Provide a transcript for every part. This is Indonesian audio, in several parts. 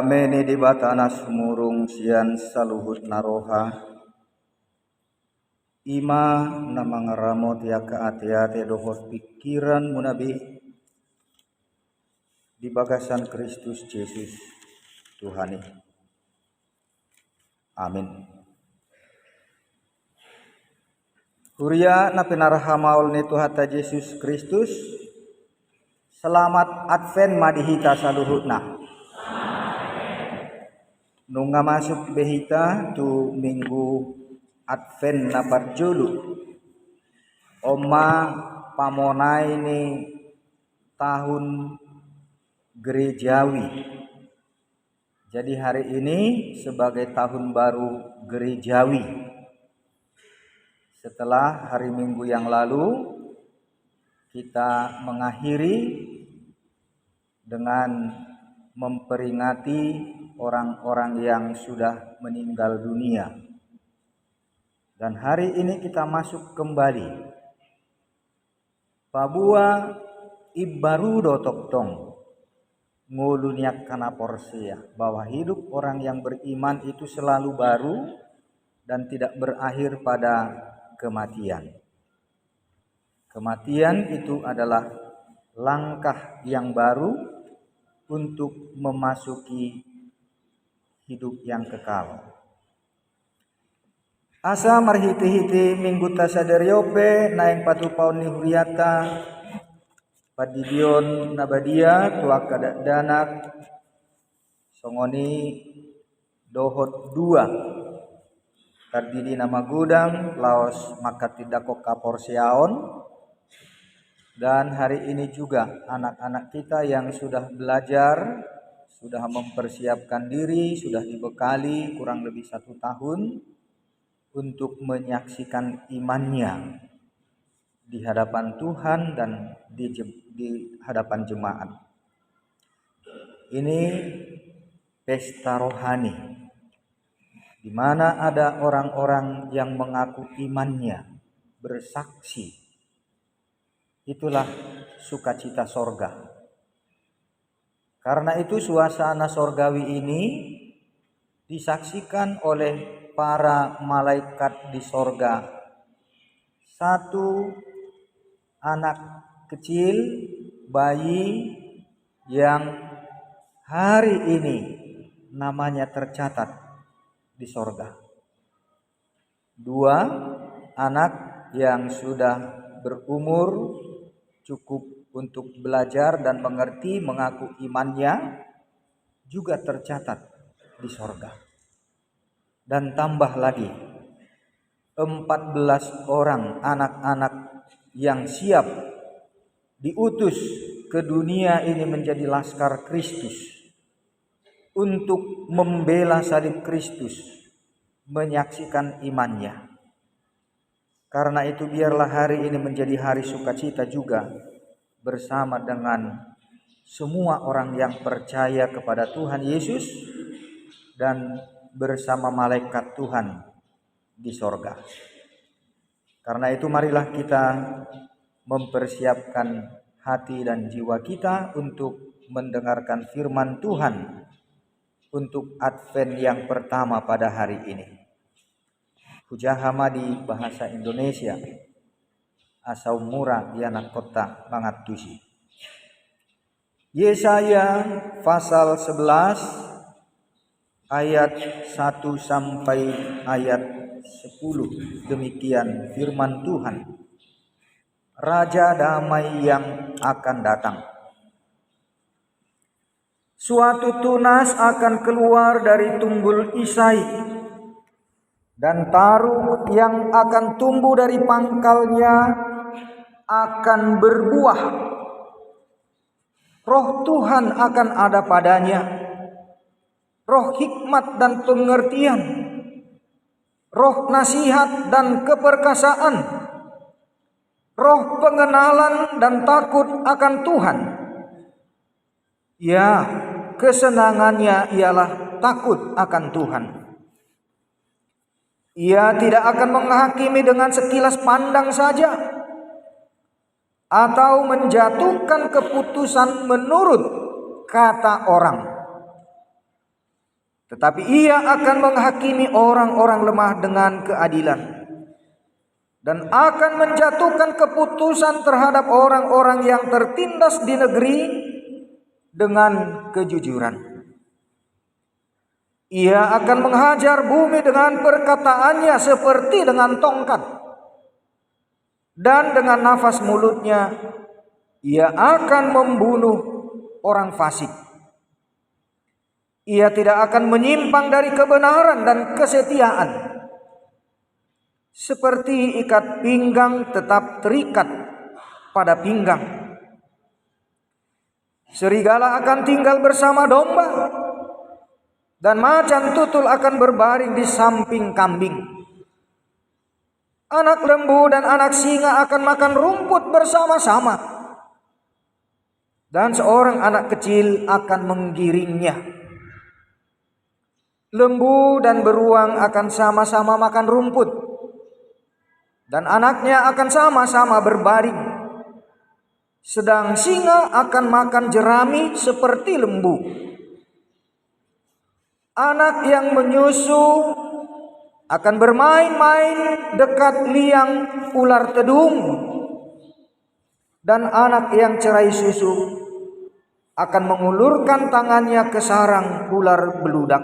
Ramene di batana sumurung sian saluhut naroha. Ima namangaramot ya ate dohot pikiran munabi di bagasan Kristus Yesus Tuhani. Amin. Huria na pinarahamaul ni Tuhata Yesus Kristus. Selamat Advent madihita saluhutna. Nunga masuk behita tu minggu Advent na barjulu. Oma pamonai ni tahun gerejawi. Jadi hari ini sebagai tahun baru gerejawi. Setelah hari Minggu yang lalu kita mengakhiri dengan memperingati orang-orang yang sudah meninggal dunia. Dan hari ini kita masuk kembali. Pabua ibarudo toktong ngulunyak kana porsia, bahwa hidup orang yang beriman itu selalu baru dan tidak berakhir pada kematian. Kematian itu adalah langkah yang baru untuk memasuki hidup yang kekal. Asa marhiti-hiti minggu tasadariope naeng patu paun ni huriata padidion nabadia tuaka danak songoni dohot 2 tardidi nama gudang laos makatidako kaporsiaon. Dan hari ini juga anak-anak kita yang sudah belajar, sudah mempersiapkan diri, sudah dibekali kurang lebih 1 tahun untuk menyaksikan imannya di hadapan Tuhan dan di hadapan jemaat. Ini pesta rohani, di mana ada orang-orang yang mengaku imannya, bersaksi. Itulah sukacita sorga. Karena itu suasana sorgawi ini disaksikan oleh para malaikat di sorga. Satu anak kecil, bayi yang hari ini namanya tercatat di sorga. 2 anak yang sudah berumur cukup untuk belajar dan mengerti, mengaku imannya juga tercatat di sorga. Dan tambah lagi 14 orang anak-anak yang siap diutus ke dunia ini menjadi laskar Kristus untuk membela salib Kristus, menyaksikan imannya. Karena itu biarlah hari ini menjadi hari sukacita juga bersama dengan semua orang yang percaya kepada Tuhan Yesus dan bersama malaikat Tuhan di sorga. Karena itu marilah kita mempersiapkan hati dan jiwa kita untuk mendengarkan firman Tuhan untuk Advent yang pertama pada hari ini. Hujahama di bahasa Indonesia asau murah yana kota mangatusi. Yesaya pasal 11 ayat 1 sampai ayat 10. Demikian firman Tuhan. Raja damai yang akan datang. Suatu tunas akan keluar dari tunggul Isai, dan taruh yang akan tumbuh dari pangkalnya akan berbuah. Roh Tuhan akan ada padanya, roh hikmat dan pengertian, roh nasihat dan keperkasaan, roh pengenalan dan takut akan Tuhan. Ya, kesenangannya ialah takut akan Tuhan. Ia tidak akan menghakimi dengan sekilas pandang saja, atau menjatuhkan keputusan menurut kata orang. tetapi Ia akan menghakimi orang-orang lemah dengan keadilan dan akan menjatuhkan keputusan terhadap orang-orang yang tertindas di negeri dengan kejujuran. Ia akan menghajar bumi dengan perkataannya seperti dengan tongkat, dan dengan nafas mulutnya Ia akan membunuh orang fasik. Ia tidak akan menyimpang dari kebenaran dan kesetiaan. Seperti ikat pinggang tetap terikat pada pinggang. Serigala akan tinggal bersama domba, dan macan tutul akan berbaring di samping kambing. Anak lembu dan anak singa akan makan rumput bersama-sama, dan seorang anak kecil akan menggiringnya. Lembu dan beruang akan sama-sama makan rumput, dan anaknya akan sama-sama berbaring. Sedang singa akan makan jerami seperti lembu. Anak yang menyusu akan bermain-main dekat liang ular tedung, dan anak yang cerai susu akan mengulurkan tangannya ke sarang ular beludak.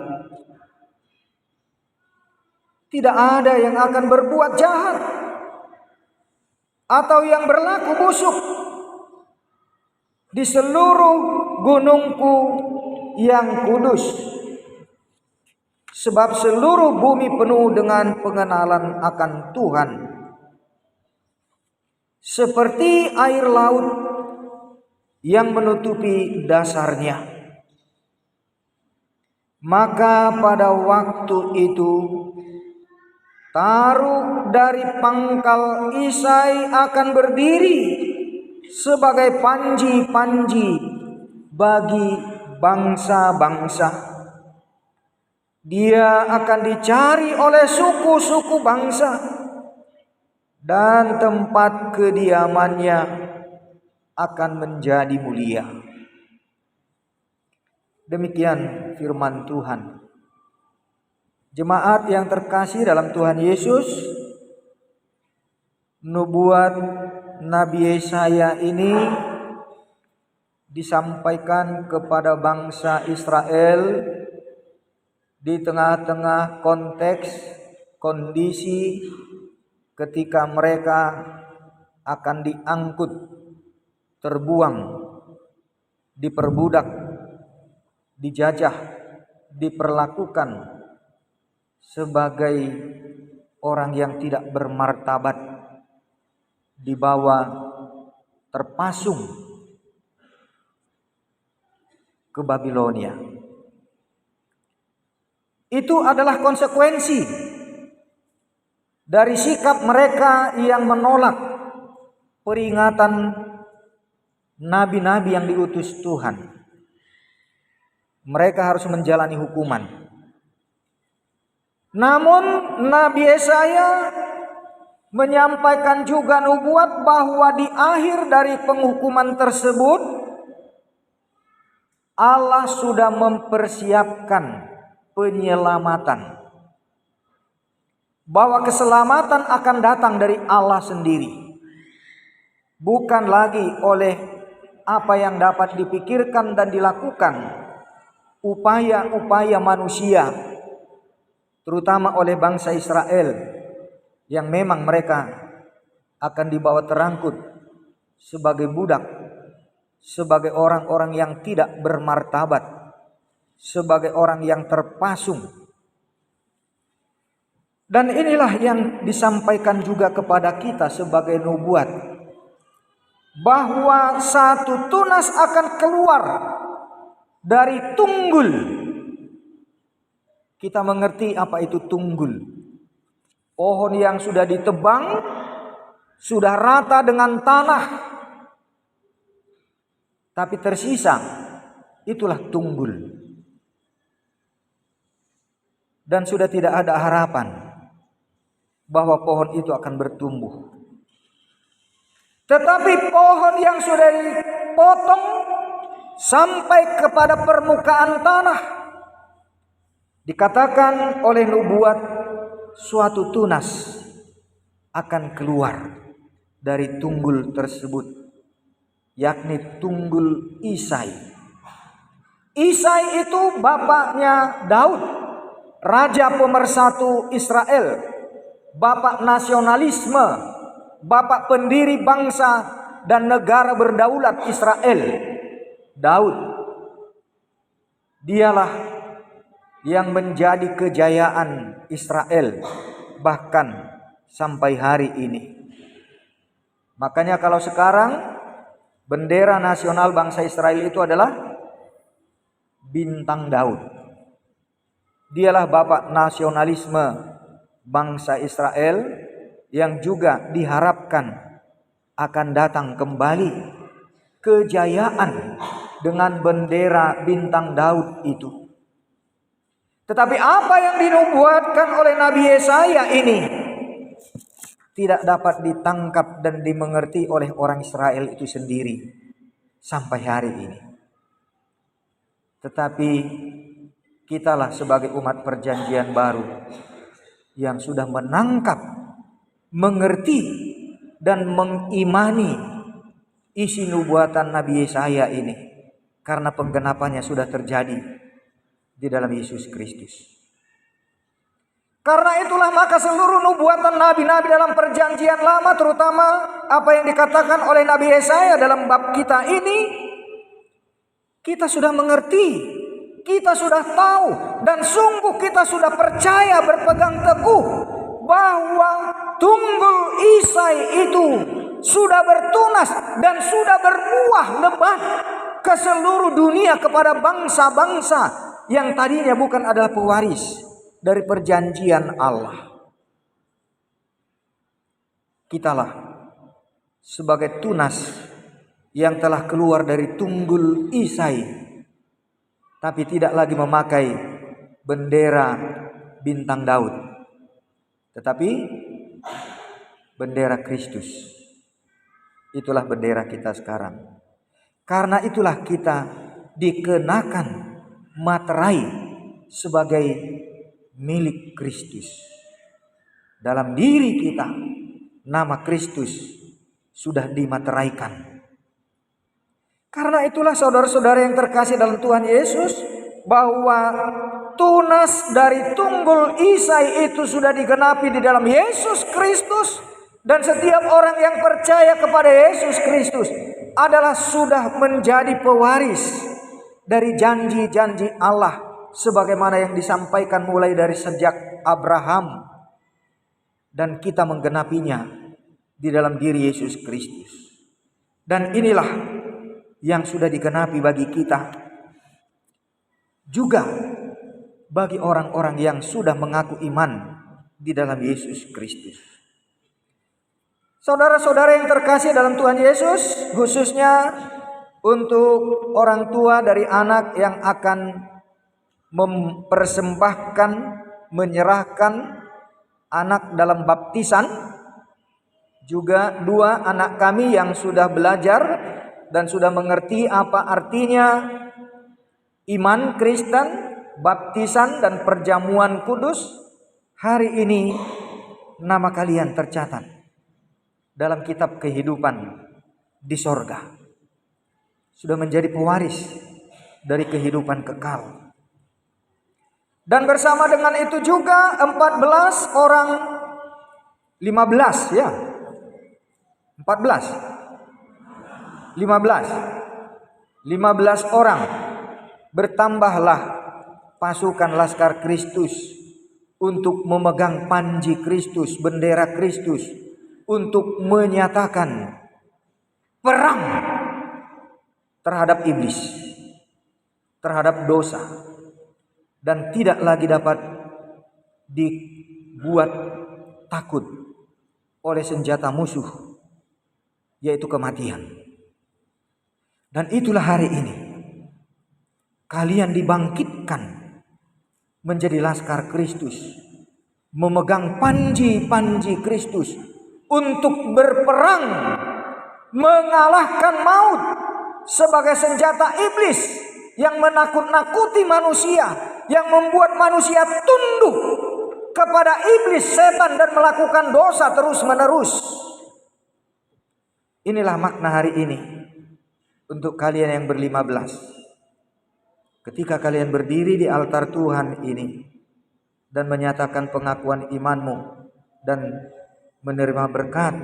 Tidak ada yang akan berbuat jahat atau yang berlaku busuk di seluruh gunungku yang kudus. Sebab seluruh bumi penuh dengan pengenalan akan Tuhan. Seperti air laut yang menutupi dasarnya. Maka pada waktu itu taruh dari pangkal Isai akan berdiri sebagai panji-panji bagi bangsa-bangsa. Dia akan dicari oleh suku-suku bangsa, dan tempat kediamannya akan menjadi mulia. Demikian firman Tuhan. Jemaat yang terkasih dalam Tuhan Yesus, nubuat Nabi Yesaya ini disampaikan kepada bangsa Israel di tengah-tengah konteks kondisi ketika mereka akan diangkut, terbuang, diperbudak, dijajah, diperlakukan sebagai orang yang tidak bermartabat, dibawa terpasung ke Babilonia. Itu adalah konsekuensi dari sikap mereka yang menolak peringatan nabi-nabi yang diutus Tuhan. Mereka harus menjalani hukuman. Namun Nabi Yesaya menyampaikan juga nubuat bahwa di akhir dari penghukuman tersebut Allah sudah mempersiapkan penyelamatan, bahwa keselamatan akan datang dari Allah sendiri, bukan lagi oleh apa yang dapat dipikirkan dan dilakukan upaya-upaya manusia, terutama oleh bangsa Israel yang memang mereka akan dibawa terangkut sebagai budak, sebagai orang-orang yang tidak bermartabat, sebagai orang yang terpasung. Dan inilah yang disampaikan juga kepada kita sebagai nubuat, bahwa satu tunas akan keluar dari tunggul. Kita mengerti apa itu tunggul. Pohon yang sudah ditebang, sudah rata dengan tanah, tapi tersisa, itulah tunggul. Dan sudah tidak ada harapan bahwa pohon itu akan bertumbuh. Tetapi pohon yang sudah dipotong sampai kepada permukaan tanah, Dikatakan oleh nubuat suatu tunas akan keluar dari tunggul tersebut, yakni tunggul Isai. Isai itu bapaknya Daud, raja pemersatu Israel, bapak nasionalisme, bapak pendiri bangsa dan negara berdaulat Israel. Daud, dialah yang menjadi kejayaan Israel bahkan sampai hari ini. Makanya kalau sekarang bendera nasional bangsa Israel itu adalah bintang Daud. Dialah bapak nasionalisme bangsa Israel yang juga diharapkan akan datang kembali kejayaan dengan bendera bintang Daud itu. Tetapi apa yang dinubuatkan oleh Nabi Yesaya ini tidak dapat ditangkap dan dimengerti oleh orang Israel itu sendiri sampai hari ini. Tetapi kitalah sebagai umat perjanjian baru yang sudah menangkap, mengerti dan mengimani isi nubuatan Nabi Yesaya ini, karena penggenapannya sudah terjadi di dalam Yesus Kristus. Karena itulah maka seluruh nubuatan nabi-nabi dalam perjanjian lama, terutama apa yang dikatakan oleh Nabi Yesaya dalam bab kita ini, kita sudah mengerti, kita sudah tahu, dan sungguh kita sudah percaya, berpegang teguh bahwa tunggul Isai itu sudah bertunas dan sudah berbuah lebat ke seluruh dunia kepada bangsa-bangsa yang tadinya bukan adalah pewaris dari perjanjian Allah. Kitalah sebagai tunas yang telah keluar dari tunggul Isai, tapi tidak lagi memakai bendera bintang Daud, tetapi bendera Kristus. Itulah bendera kita sekarang. Karena itulah kita dikenakan materai sebagai milik Kristus. Dalam diri kita nama Kristus sudah dimateraikan. Karena itulah saudara-saudara yang terkasih dalam Tuhan Yesus, bahwa tunas dari tunggul Isai itu sudah digenapi di dalam Yesus Kristus, dan setiap orang yang percaya kepada Yesus Kristus adalah sudah menjadi pewaris dari janji-janji Allah sebagaimana yang disampaikan mulai dari sejak Abraham, dan kita menggenapinya di dalam diri Yesus Kristus. Dan inilah yang sudah digenapi bagi kita, juga bagi orang-orang yang sudah mengaku iman di dalam Yesus Kristus. Saudara-saudara yang terkasih dalam Tuhan Yesus, khususnya untuk orang tua dari anak yang akan mempersembahkan, menyerahkan anak dalam baptisan, juga dua anak kami yang sudah belajar dan sudah mengerti apa artinya iman Kristen, baptisan dan perjamuan kudus. Hari ini nama kalian tercatat dalam kitab kehidupan di sorga, sudah menjadi pewaris dari kehidupan kekal. Dan bersama dengan itu juga 15 orang, 15 ya, 15 orang bertambahlah pasukan Laskar Kristus untuk memegang panji Kristus, bendera Kristus, untuk menyatakan perang terhadap iblis, terhadap dosa, dan tidak lagi dapat dibuat takut oleh senjata musuh, yaitu kematian. Dan itulah hari ini kalian dibangkitkan menjadi Laskar Kristus, memegang panji-panji Kristus untuk berperang mengalahkan maut sebagai senjata iblis yang menakut-nakuti manusia yang membuat manusia tunduk kepada iblis, setan, dan melakukan dosa terus-menerus. Inilah makna hari ini untuk kalian yang ber-15. Ketika kalian berdiri di altar Tuhan ini dan menyatakan pengakuan imanmu dan menerima berkat,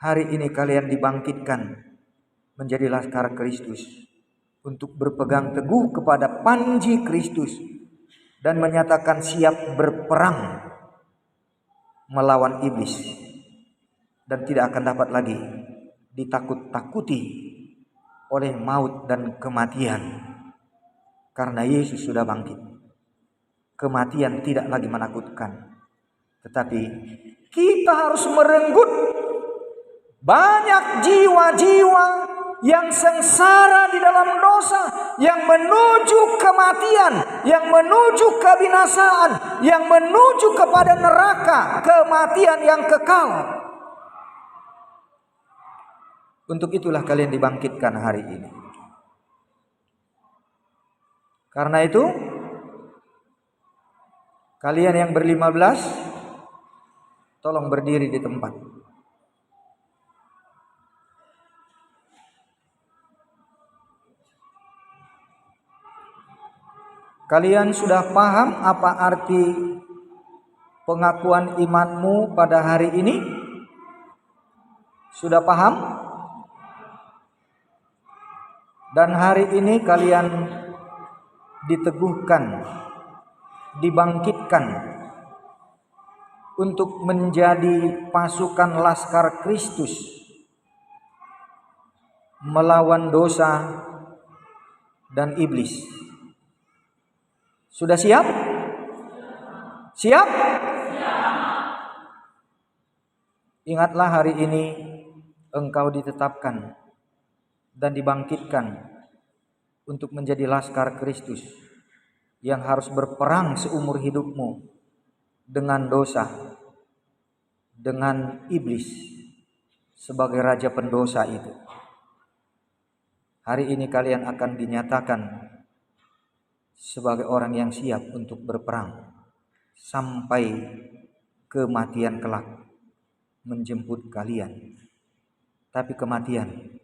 hari ini kalian dibangkitkan menjadi laskar Kristus untuk berpegang teguh kepada panji Kristus dan menyatakan siap berperang melawan iblis dan tidak akan dapat lagi ditakut-takuti oleh maut dan kematian, karena Yesus sudah bangkit. Kematian tidak lagi menakutkan, tetapi kita harus merenggut banyak jiwa-jiwa yang sengsara di dalam dosa, yang menuju kematian, yang menuju kebinasaan, yang menuju kepada neraka, kematian yang kekal. Untuk itulah kalian dibangkitkan hari ini. Karena itu, kalian yang ber-15, tolong berdiri di tempat. Kalian sudah paham apa arti pengakuan imanmu pada hari ini? Sudah paham? Dan hari ini kalian diteguhkan, dibangkitkan untuk menjadi pasukan laskar Kristus melawan dosa dan iblis. Sudah siap? Siap? Ingatlah, hari ini engkau ditetapkan dan dibangkitkan untuk menjadi laskar Kristus yang harus berperang seumur hidupmu dengan dosa, dengan iblis sebagai raja pendosa itu. Hari ini kalian akan dinyatakan sebagai orang yang siap untuk berperang sampai kematian kelak menjemput kalian. Tapi kematian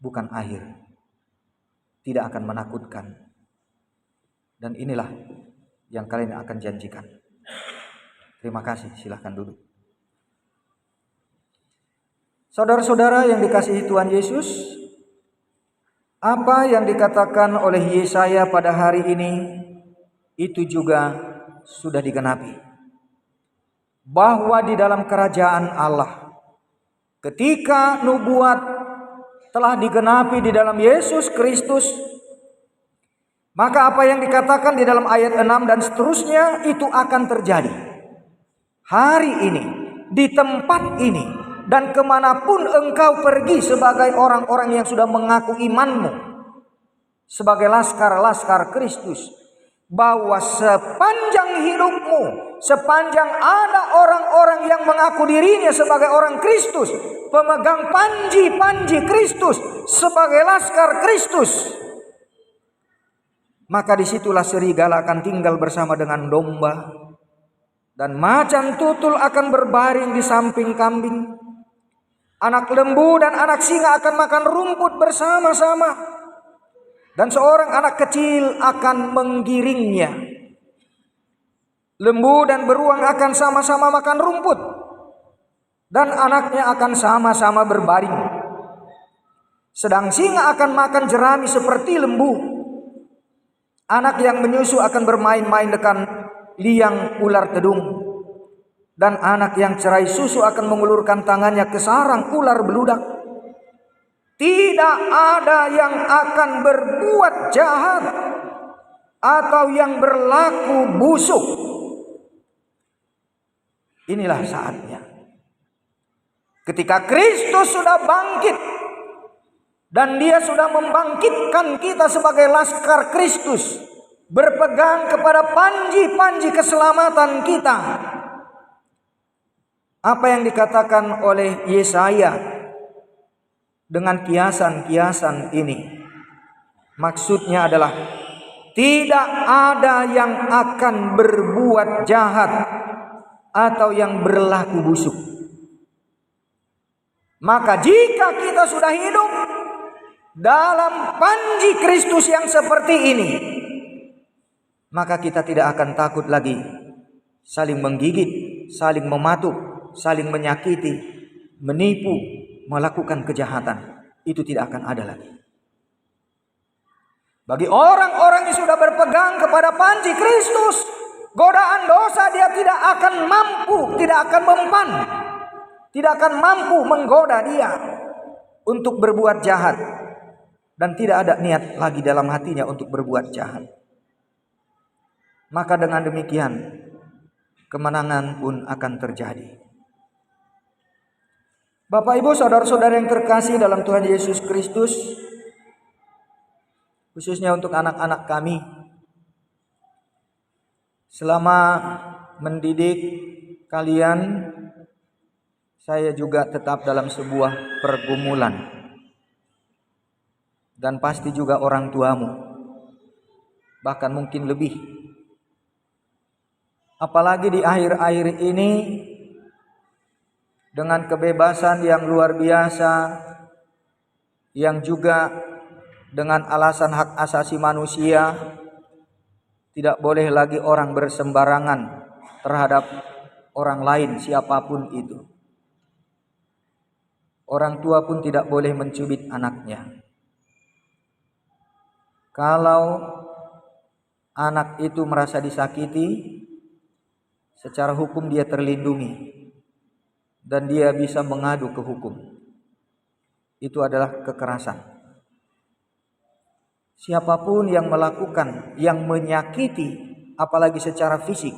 bukan akhir, tidak akan menakutkan. Dan inilah yang kalian akan janjikan. Terima kasih, silahkan duduk. Saudara-saudara yang dikasihi Tuhan Yesus, apa yang dikatakan oleh Yesaya pada hari ini itu juga sudah digenapi. Bahwa di dalam kerajaan Allah, ketika nubuat telah digenapi di dalam Yesus Kristus, maka apa yang dikatakan di dalam ayat 6 dan seterusnya itu akan terjadi hari ini, di tempat ini, dan kemanapun engkau pergi sebagai orang-orang yang sudah mengaku imanmu sebagai laskar-laskar Kristus, bahwa sepanjang hidupmu, sepanjang ada orang-orang yang mengaku dirinya sebagai orang Kristus, pemegang panji-panji Kristus sebagai laskar Kristus, maka disitulah serigala akan tinggal bersama dengan domba, dan macan tutul akan berbaring di samping kambing. Anak lembu dan anak singa akan makan rumput bersama-sama, dan seorang anak kecil akan menggiringnya. Lembu dan beruang akan sama-sama makan rumput, dan anaknya akan sama-sama berbaring. Sedang singa akan makan jerami seperti lembu. Anak yang menyusu akan bermain-main dengan liang ular tedung. Dan anak yang cerai susu akan mengulurkan tangannya ke sarang ular beludak. Tidak ada yang akan berbuat jahat atau yang berlaku busuk. Inilah saatnya. Ketika Kristus sudah bangkit dan Dia sudah membangkitkan kita sebagai laskar Kristus, berpegang kepada panji-panji keselamatan kita. Apa yang dikatakan oleh Yesaya dengan kiasan-kiasan ini, maksudnya adalah Tidak ada yang akan berbuat jahat atau yang berlaku busuk. Maka jika kita sudah hidup dalam panji Kristus yang seperti ini, maka kita tidak akan takut lagi saling menggigit, saling mematuk, saling menyakiti, menipu, melakukan kejahatan. Itu tidak akan ada lagi. Bagi orang-orang yang sudah berpegang kepada panji Kristus, godaan dosa dia tidak akan mampu, tidak akan mempan, tidak akan mampu menggoda dia untuk berbuat jahat. Dan tidak ada niat lagi dalam hatinya untuk berbuat jahat. Maka dengan demikian, kemenangan pun akan terjadi. Bapak Ibu, saudara-saudara yang terkasih dalam Tuhan Yesus Kristus, khususnya untuk anak-anak kami, selama mendidik kalian, saya juga tetap dalam sebuah pergumulan. Dan pasti juga orang tuamu, bahkan mungkin lebih. Apalagi di akhir-akhir ini, dengan kebebasan yang luar biasa, yang juga dengan alasan hak asasi manusia, tidak boleh lagi orang bersembarangan terhadap orang lain siapapun itu. Orang tua pun tidak boleh mencubit anaknya. Kalau anak itu merasa disakiti, secara hukum dia terlindungi dan dia bisa mengadu ke hukum. Itu adalah kekerasan. Siapapun yang melakukan, yang menyakiti, apalagi secara fisik,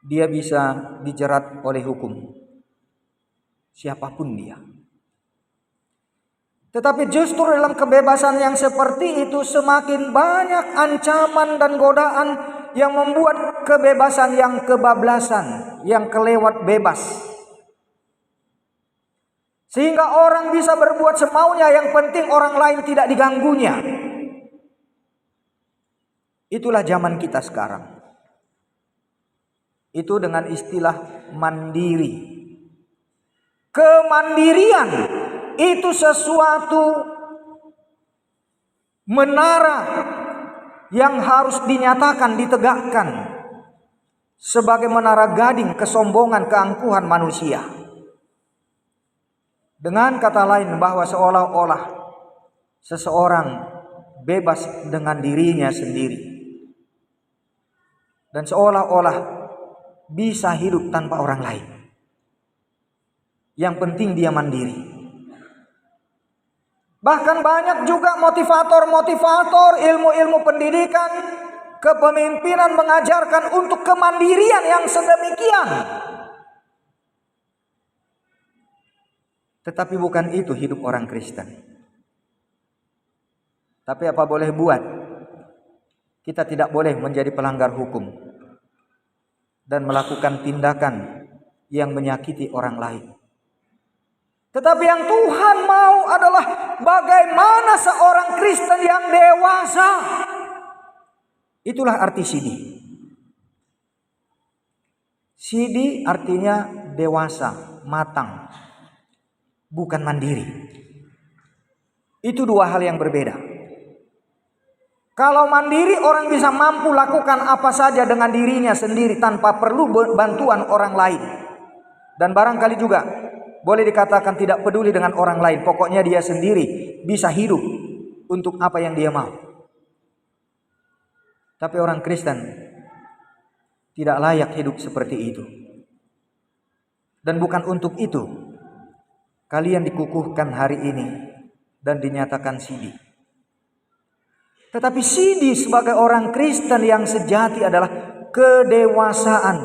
dia bisa dijerat oleh hukum. Siapapun dia. Tetapi justru dalam kebebasan yang seperti itu, semakin banyak ancaman dan godaan yang membuat kebebasan yang kebablasan, yang kelewat bebas. Sehingga orang bisa berbuat semaunya, yang penting orang lain tidak diganggunya. Itulah zaman kita sekarang. Itu dengan istilah mandiri. Kemandirian itu sesuatu menara yang harus dinyatakan, ditegakkan sebagai menara gading kesombongan, keangkuhan manusia. Dengan kata lain, bahwa seolah-olah seseorang bebas dengan dirinya sendiri dan seolah-olah bisa hidup tanpa orang lain. Yang penting dia mandiri. Bahkan banyak juga motivator-motivator, ilmu-ilmu pendidikan, kepemimpinan mengajarkan untuk kemandirian yang sedemikian. Tetapi bukan itu hidup orang Kristen. Tapi apa boleh buat, kita tidak boleh menjadi pelanggar hukum dan melakukan tindakan yang menyakiti orang lain. Tetapi yang Tuhan mau adalah bagaimana seorang Kristen yang dewasa. Itulah arti sidi. Sidi artinya dewasa, matang, bukan mandiri. Itu dua hal yang berbeda. Kalau mandiri, orang bisa mampu lakukan apa saja dengan dirinya sendiri tanpa perlu bantuan orang lain. Dan barangkali juga boleh dikatakan tidak peduli dengan orang lain. Pokoknya dia sendiri bisa hidup untuk apa yang dia mau. Tapi orang Kristen tidak layak hidup seperti itu. Dan bukan untuk itu kalian dikukuhkan hari ini dan dinyatakan sidi. Tetapi sidi sebagai orang Kristen yang sejati adalah kedewasaan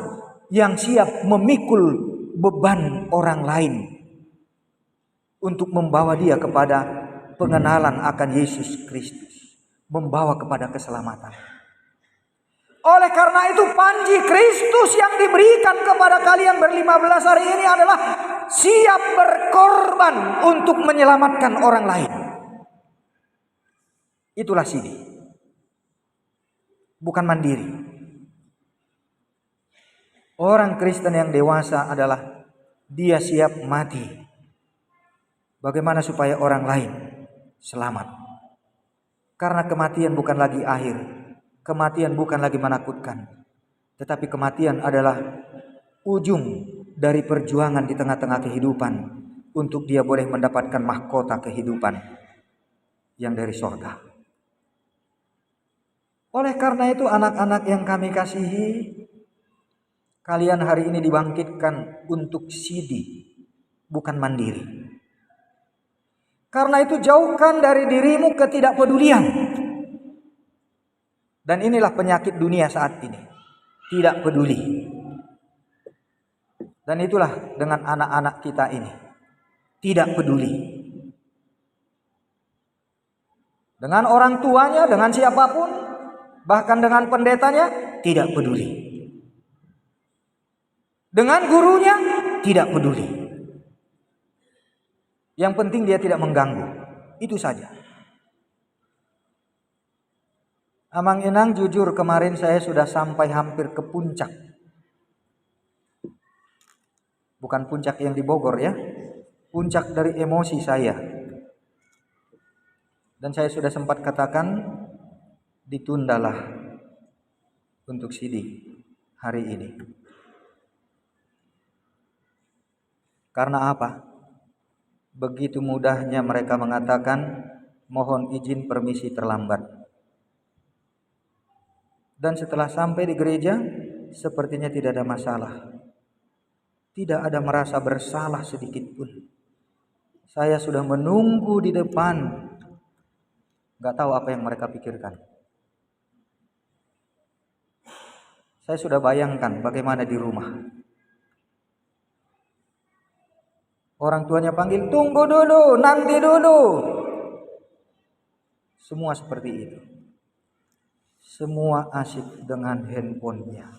yang siap memikul beban orang lain untuk membawa dia kepada pengenalan akan Yesus Kristus, membawa kepada keselamatan. Oleh karena itu panji Kristus yang diberikan kepada kalian ber-15 hari ini adalah siap berkorban untuk menyelamatkan orang lain. Itulah sidi. Bukan mandiri. Orang Kristen yang dewasa adalah dia siap mati. Bagaimana supaya orang lain selamat? Karena kematian bukan lagi akhir. Kematian bukan lagi menakutkan. Tetapi kematian adalah ujung dari perjuangan di tengah-tengah kehidupan. Untuk dia boleh mendapatkan mahkota kehidupan yang dari surga. Oleh karena itu anak-anak yang kami kasihi, kalian hari ini dibangkitkan untuk sidi, bukan mandiri. Karena itu jauhkan dari dirimu ketidakpedulian. Dan inilah penyakit dunia saat ini. Tidak peduli. Dan itulah dengan anak-anak kita ini. Tidak peduli. Dengan orang tuanya, dengan siapapun, bahkan dengan pendetanya, tidak peduli. Dengan gurunya, tidak peduli. Yang penting dia tidak mengganggu. Itu saja. Amang Inang, jujur kemarin saya sudah sampai hampir ke puncak. Bukan puncak yang di Bogor ya. Puncak dari emosi saya. Dan saya sudah sempat katakan, ditundalah untuk sidi hari ini. Karena apa? Begitu mudahnya mereka mengatakan, mohon izin permisi terlambat. Dan setelah sampai di gereja, sepertinya tidak ada masalah. Tidak ada merasa bersalah sedikit pun. Saya sudah menunggu di depan. Gak tahu apa yang mereka pikirkan. Saya sudah bayangkan bagaimana di rumah. Orang tuanya panggil, tunggu dulu, nanti dulu. Semua seperti itu. Semua asyik dengan handphonenya.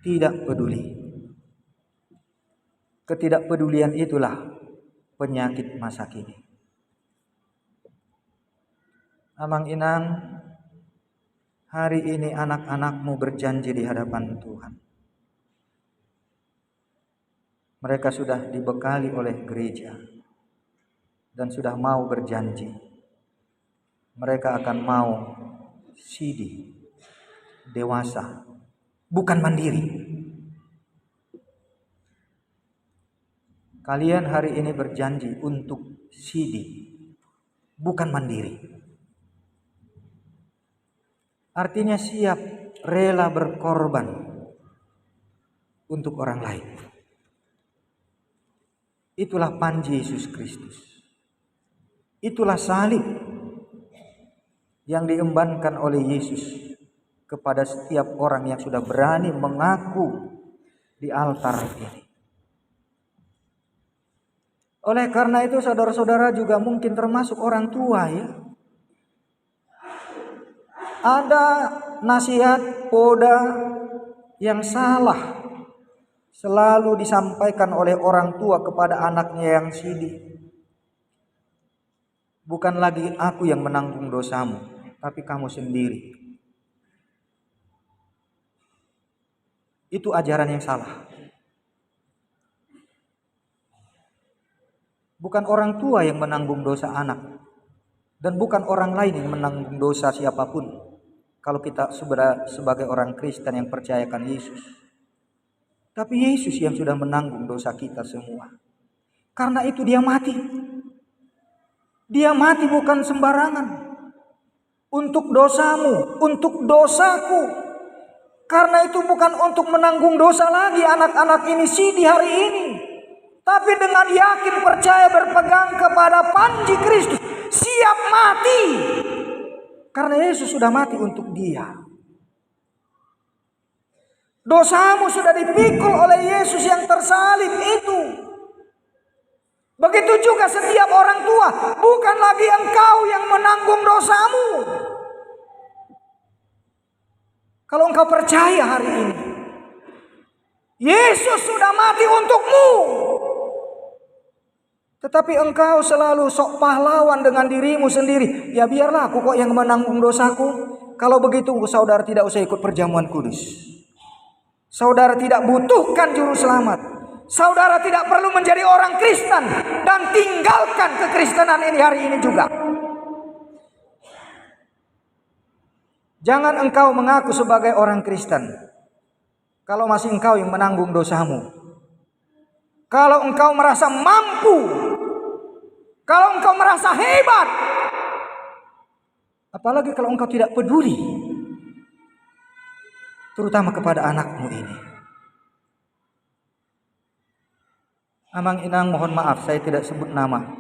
Tidak peduli. Ketidakpedulian itulah penyakit masa kini. Amang Inang, hari ini anak-anakmu berjanji di hadapan Tuhan. Mereka sudah dibekali oleh gereja dan sudah mau berjanji. Mereka akan mau sidi, dewasa, bukan mandiri. Kalian hari ini berjanji untuk sidi, bukan mandiri. Artinya siap, rela berkorban untuk orang lain. Itulah panji Yesus Kristus. Itulah salib yang diembankan oleh Yesus kepada setiap orang yang sudah berani mengaku di altar ini. Oleh karena itu saudara-saudara juga mungkin termasuk orang tua ya. Ada nasihat poda yang salah selalu disampaikan oleh orang tua kepada anaknya yang sidi. Bukan lagi aku yang menanggung dosamu, tapi kamu sendiri. Itu ajaran yang salah. Bukan orang tua yang menanggung dosa anak. Dan bukan orang lain yang menanggung dosa siapapun. Kalau kita sebagai orang Kristen yang percayakan Yesus. Tapi Yesus yang sudah menanggung dosa kita semua. Karena itu dia mati. Dia mati bukan sembarangan. Untuk dosamu, untuk dosaku. Karena itu bukan untuk menanggung dosa lagi anak-anak ini sidi hari ini. Tapi dengan yakin percaya berpegang kepada panji Kristus. Siap mati. Karena Yesus sudah mati untuk dia. Dosamu sudah dipikul oleh Yesus yang tersalib itu. Begitu juga setiap orang tua. Bukan lagi engkau yang menanggung dosamu. Kalau engkau percaya hari ini. Yesus sudah mati untukmu. Tetapi engkau selalu sok pahlawan dengan dirimu sendiri. Ya biarlah aku kok yang menanggung dosaku. Kalau begitu saudara tidak usah ikut perjamuan kudus. Saudara tidak butuhkan juru selamat. Saudara tidak perlu menjadi orang Kristen. Dan tinggalkan kekristenan ini hari ini juga. Jangan engkau mengaku sebagai orang Kristen kalau masih engkau yang menanggung dosamu. Kalau engkau merasa mampu, kalau engkau merasa hebat, apalagi kalau engkau tidak peduli, terutama kepada anakmu ini. Amang Inang mohon maaf saya tidak sebut nama.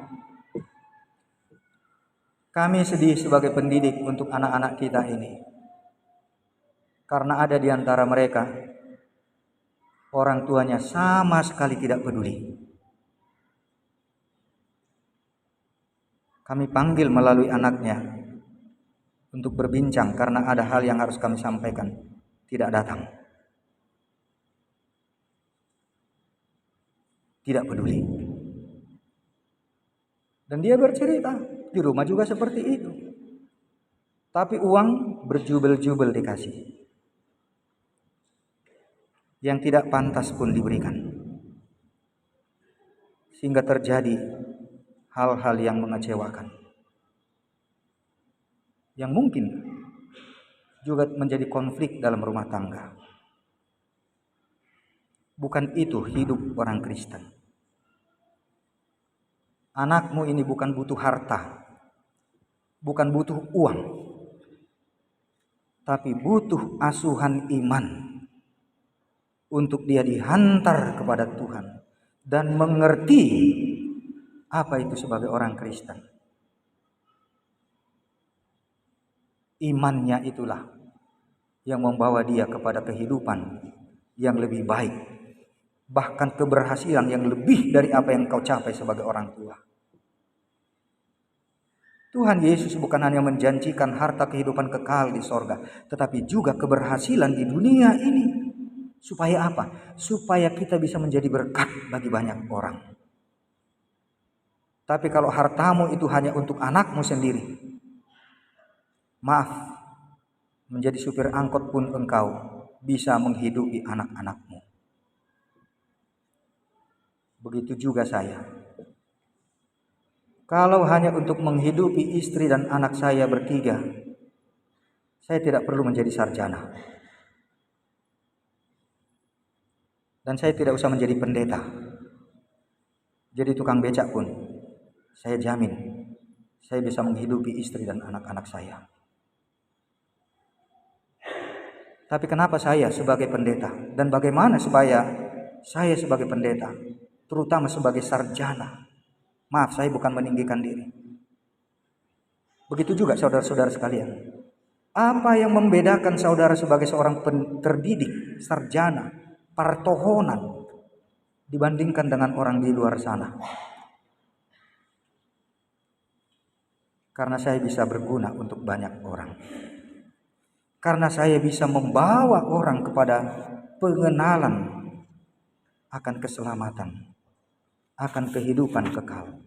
Kami sedih sebagai pendidik untuk anak-anak kita ini. Karena ada di antara mereka orang tuanya sama sekali tidak peduli. Kami panggil melalui anaknya untuk berbincang karena ada hal yang harus kami sampaikan. Tidak datang. Tidak peduli. Dan dia bercerita, di rumah juga seperti itu. Tapi uang berjubel-jubel dikasih. Yang tidak pantas pun diberikan. Sehingga terjadi hal-hal yang mengecewakan. Yang mungkin juga menjadi konflik dalam rumah tangga. Bukan itu hidup orang Kristen. Anakmu ini bukan butuh harta, bukan butuh uang, tapi butuh asuhan iman untuk dia dihantar kepada Tuhan dan mengerti apa itu sebagai orang Kristen. Imannya itulah yang membawa dia kepada kehidupan yang lebih baik, bahkan keberhasilan yang lebih dari apa yang kau capai sebagai orang tua. Tuhan Yesus bukan hanya menjanjikan harta kehidupan kekal di sorga, tetapi juga keberhasilan di dunia ini. Supaya apa? Supaya kita bisa menjadi berkat bagi banyak orang. Tapi kalau hartamu itu hanya untuk anakmu sendiri, maaf, menjadi supir angkot pun engkau bisa menghidupi anak-anakmu. Begitu juga saya. Kalau hanya untuk menghidupi istri dan anak saya bertiga, saya tidak perlu menjadi sarjana. Dan saya tidak usah menjadi pendeta. Jadi tukang becak pun, saya jamin saya bisa menghidupi istri dan anak-anak saya. Tapi kenapa saya sebagai pendeta? Dan bagaimana supaya saya sebagai pendeta, terutama sebagai sarjana? Maaf, saya bukan meninggikan diri. Begitu juga saudara-saudara sekalian. Apa yang membedakan saudara sebagai seorang terdidik, sarjana, partohonan dibandingkan dengan orang di luar sana? Karena saya bisa berguna untuk banyak orang. Karena saya bisa membawa orang kepada pengenalan akan keselamatan, akan kehidupan kekal.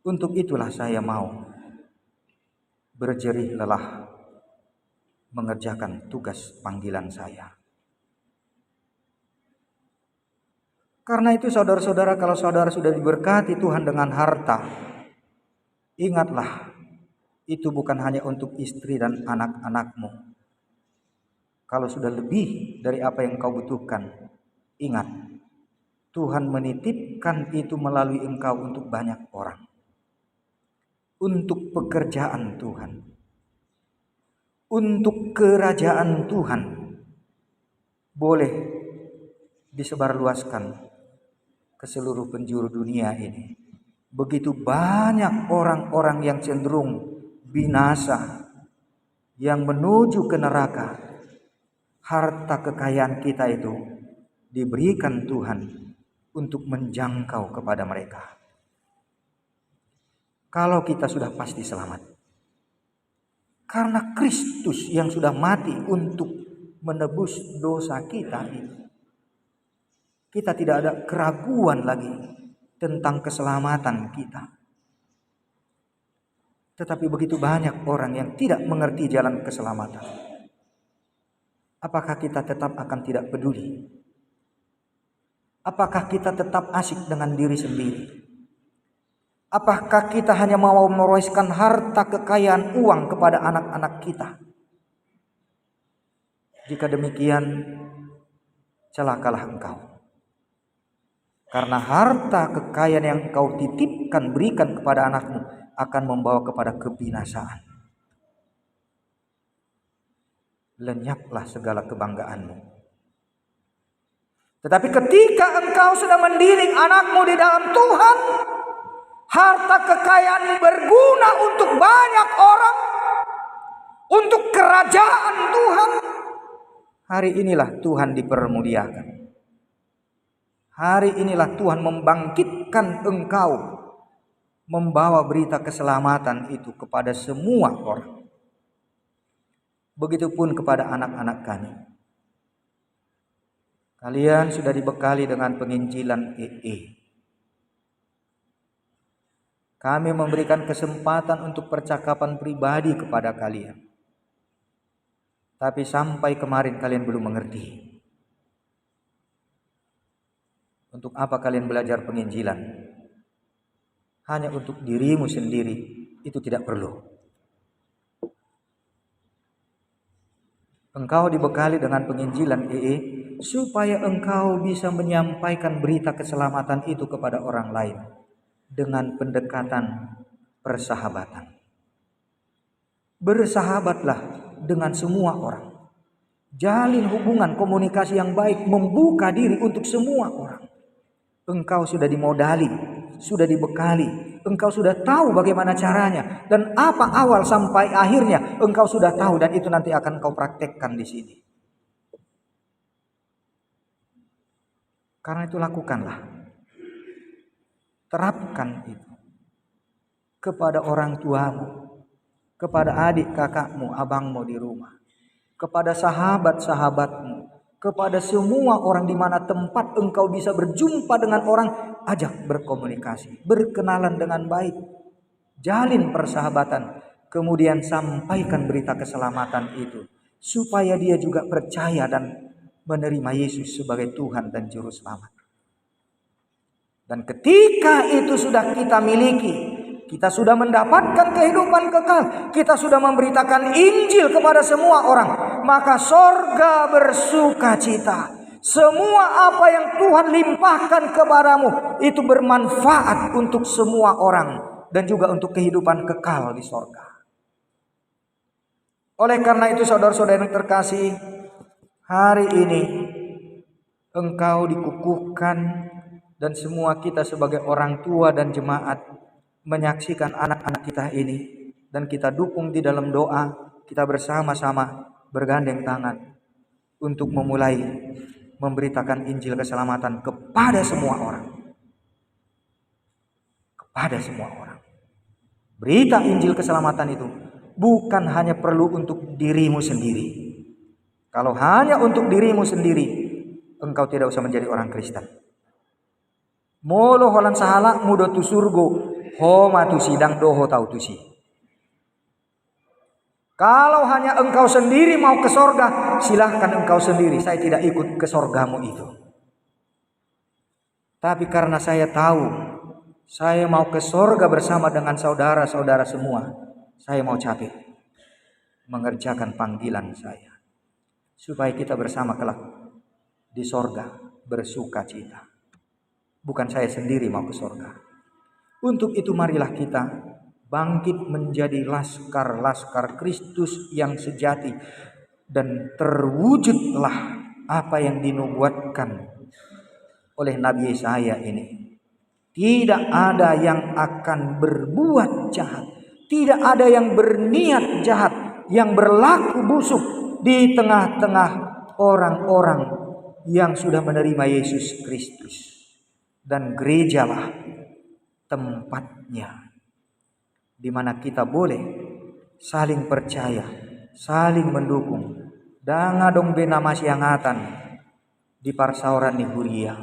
Untuk itulah saya mau berjerih lelah mengerjakan tugas panggilan saya. Karena itu saudara-saudara, kalau saudara sudah diberkati Tuhan dengan harta, ingatlah, itu bukan hanya untuk istri dan anak-anakmu. Kalau sudah lebih dari apa yang kau butuhkan, ingat, Tuhan menitipkan itu melalui engkau untuk banyak orang. Untuk pekerjaan Tuhan. Untuk kerajaan Tuhan. Boleh disebarluaskan ke seluruh penjuru dunia ini. Begitu banyak orang-orang yang cenderung binasa, yang menuju ke neraka. Harta kekayaan kita itu diberikan Tuhan untuk menjangkau kepada mereka. Kalau kita sudah pasti selamat. Karena Kristus yang sudah mati untuk menebus dosa kita ini. Kita tidak ada keraguan lagi. tentang keselamatan kita. Tetapi begitu banyak orang yang tidak mengerti jalan keselamatan. Apakah kita tetap akan tidak peduli? Apakah kita tetap asyik dengan diri sendiri? Apakah kita hanya mau meroiskan harta kekayaan uang kepada anak-anak kita? Jika demikian, celakalah engkau. Karena harta kekayaan yang engkau titipkan, berikan kepada anakmu akan membawa kepada kebinasaan. Lenyaplah segala kebanggaanmu. Tetapi ketika engkau sudah mendidik anakmu di dalam Tuhan, harta kekayaan berguna untuk banyak orang, untuk kerajaan Tuhan, hari inilah Tuhan dipermuliakan. Hari inilah Tuhan membangkitkan engkau, membawa berita keselamatan itu kepada semua orang. Begitupun kepada anak-anak kami. Kalian sudah dibekali dengan penginjilan EE. Kami memberikan kesempatan untuk percakapan pribadi kepada kalian. Tapi sampai kemarin kalian belum mengerti. Untuk apa kalian belajar penginjilan? Hanya untuk dirimu sendiri, itu tidak perlu. Engkau dibekali dengan penginjilan EE supaya engkau bisa menyampaikan berita keselamatan itu kepada orang lain dengan pendekatan persahabatan. Bersahabatlah dengan semua orang. Jalin hubungan komunikasi yang baik, membuka diri untuk semua orang. Engkau sudah dimodali, sudah dibekali, engkau sudah tahu bagaimana caranya dan apa awal sampai akhirnya engkau sudah tahu, dan itu nanti akan kau praktekkan di sini. Karena itu lakukanlah. Terapkan itu kepada orang tuamu, kepada adik kakakmu, abangmu di rumah, kepada sahabat-sahabatmu, kepada semua orang di mana tempat engkau bisa berjumpa dengan orang, ajak berkomunikasi, berkenalan dengan baik, jalin persahabatan, kemudian sampaikan berita keselamatan itu supaya dia juga percaya dan menerima Yesus sebagai Tuhan dan Juru Selamat. Dan ketika itu sudah kita miliki, kita sudah mendapatkan kehidupan kekal, kita sudah memberitakan Injil kepada semua orang, maka sorga bersuka cita. Semua apa yang Tuhan limpahkan kepadamu itu bermanfaat untuk semua orang dan juga untuk kehidupan kekal di sorga. Oleh karena itu saudara-saudara yang terkasih, hari ini engkau dikukuhkan dan semua kita sebagai orang tua dan jemaat menyaksikan anak-anak kita ini, dan kita dukung di dalam doa, kita bersama-sama bergandeng tangan untuk memulai memberitakan Injil keselamatan kepada semua orang. Kepada semua orang. Berita Injil keselamatan itu bukan hanya perlu untuk dirimu sendiri. Kalau hanya untuk dirimu sendiri, engkau tidak usah menjadi orang Kristen. Molo holan sahala mudo tu surgo, homa tu sidang doho tau tu si. Kalau hanya engkau sendiri mau ke sorga, silahkan engkau sendiri. Saya tidak ikut ke sorgamu itu. Tapi karena saya tahu, saya mau ke sorga bersama dengan saudara-saudara semua, saya mau capek mengerjakan panggilan saya, supaya kita bersama kelak di sorga bersuka cita. Bukan saya sendiri mau ke sorga. Untuk itu marilah kita bangkit menjadi laskar-laskar Kristus yang sejati, dan terwujudlah apa yang dinubuatkan oleh Nabi Yesaya ini. Tidak ada yang akan berbuat jahat, tidak ada yang berniat jahat, yang berlaku busuk di tengah-tengah orang-orang yang sudah menerima Yesus Kristus. Dan gerejalah tempatnya di mana kita boleh saling percaya, saling mendukung. Danga dong bena masyangatan di parsauran ni Huria,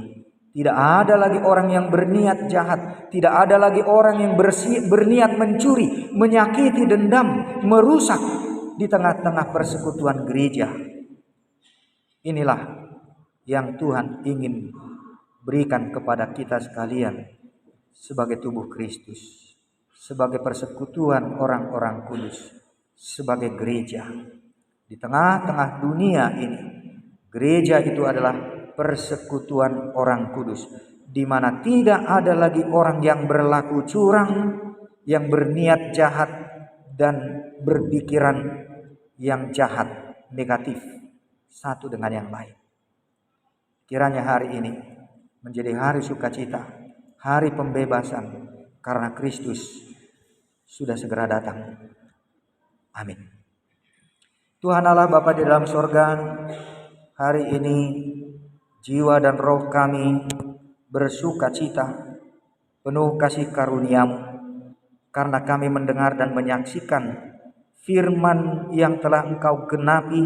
Tidak ada lagi orang yang berniat jahat. Tidak ada lagi orang yang berniat mencuri, menyakiti, dendam, merusak di tengah-tengah persekutuan gereja. Inilah yang Tuhan ingin berikan kepada kita sekalian sebagai tubuh Kristus, sebagai persekutuan orang-orang kudus, sebagai gereja. Di tengah-tengah dunia ini, gereja itu adalah persekutuan orang kudus, di mana tidak ada lagi orang yang berlaku curang, yang berniat jahat, dan berpikiran yang jahat, negatif, satu dengan yang lain. Kiranya hari ini menjadi hari sukacita, hari pembebasan, karena Kristus sudah segera datang. Amin. Tuhan Allah Bapa di dalam sorga, hari ini jiwa dan roh kami bersuka cita, penuh kasih karunia-Mu, karena kami mendengar dan menyaksikan firman yang telah Engkau genapi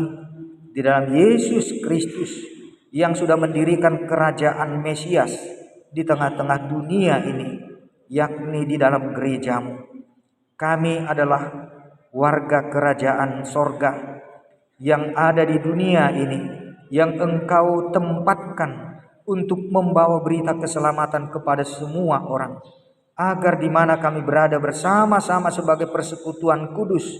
di dalam Yesus Kristus, yang sudah mendirikan kerajaan Mesias di tengah-tengah dunia ini, yakni di dalam gereja-Mu. Kami adalah warga kerajaan sorga yang ada di dunia ini, yang Engkau tempatkan untuk membawa berita keselamatan kepada semua orang, agar di mana kami berada bersama-sama sebagai persekutuan kudus,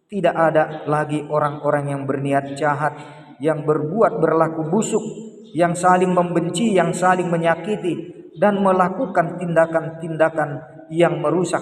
tidak ada lagi orang-orang yang berniat jahat, yang berbuat berlaku busuk, yang saling membenci, yang saling menyakiti, dan melakukan tindakan-tindakan yang merusak.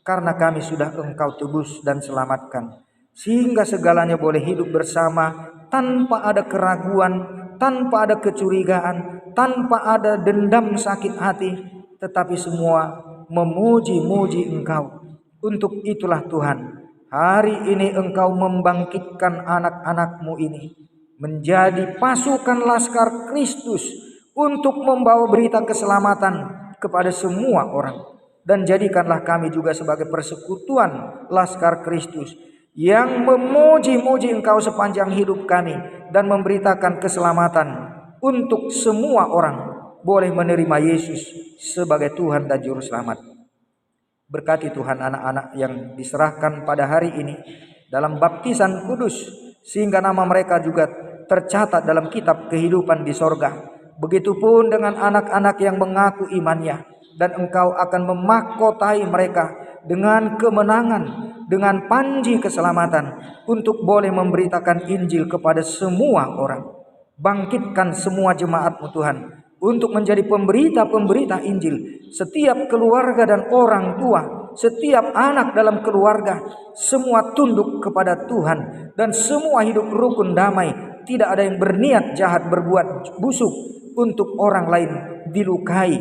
Karena kami sudah Engkau tebus dan selamatkan, sehingga segalanya boleh hidup bersama tanpa ada keraguan, tanpa ada kecurigaan, tanpa ada dendam sakit hati, tetapi semua memuji-muji Engkau. Untuk itulah Tuhan, hari ini Engkau membangkitkan anak-anak-Mu ini menjadi pasukan laskar Kristus untuk membawa berita keselamatan kepada semua orang. Dan jadikanlah kami juga sebagai persekutuan laskar Kristus yang memuji-muji Engkau sepanjang hidup kami, dan memberitakan keselamatan untuk semua orang boleh menerima Yesus sebagai Tuhan dan Juru Selamat. Berkati Tuhan anak-anak yang diserahkan pada hari ini dalam baptisan kudus, sehingga nama mereka juga tercatat dalam kitab kehidupan di sorga. Begitupun dengan anak-anak yang mengaku imannya, dan Engkau akan memahkotai mereka dengan kemenangan, dengan panji keselamatan, untuk boleh memberitakan Injil kepada semua orang. Bangkitkan semua jemaat-Mu Tuhan untuk menjadi pemberita-pemberita Injil. Setiap keluarga dan orang tua, setiap anak dalam keluarga, semua tunduk kepada Tuhan, dan semua hidup rukun damai. Tidak ada yang berniat jahat, berbuat busuk untuk orang lain dilukai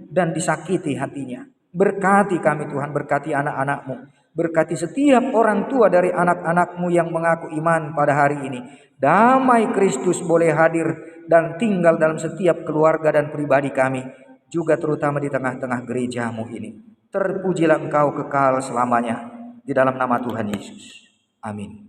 dan disakiti hatinya. Berkati kami Tuhan, berkati anak-anak-Mu, berkati setiap orang tua dari anak-anak-Mu yang mengaku iman pada hari ini. Damai Kristus boleh hadir dan tinggal dalam setiap keluarga dan pribadi kami, juga terutama di tengah-tengah gereja-Mu ini. Terpujilah Engkau kekal selamanya, di dalam nama Tuhan Yesus. Amin.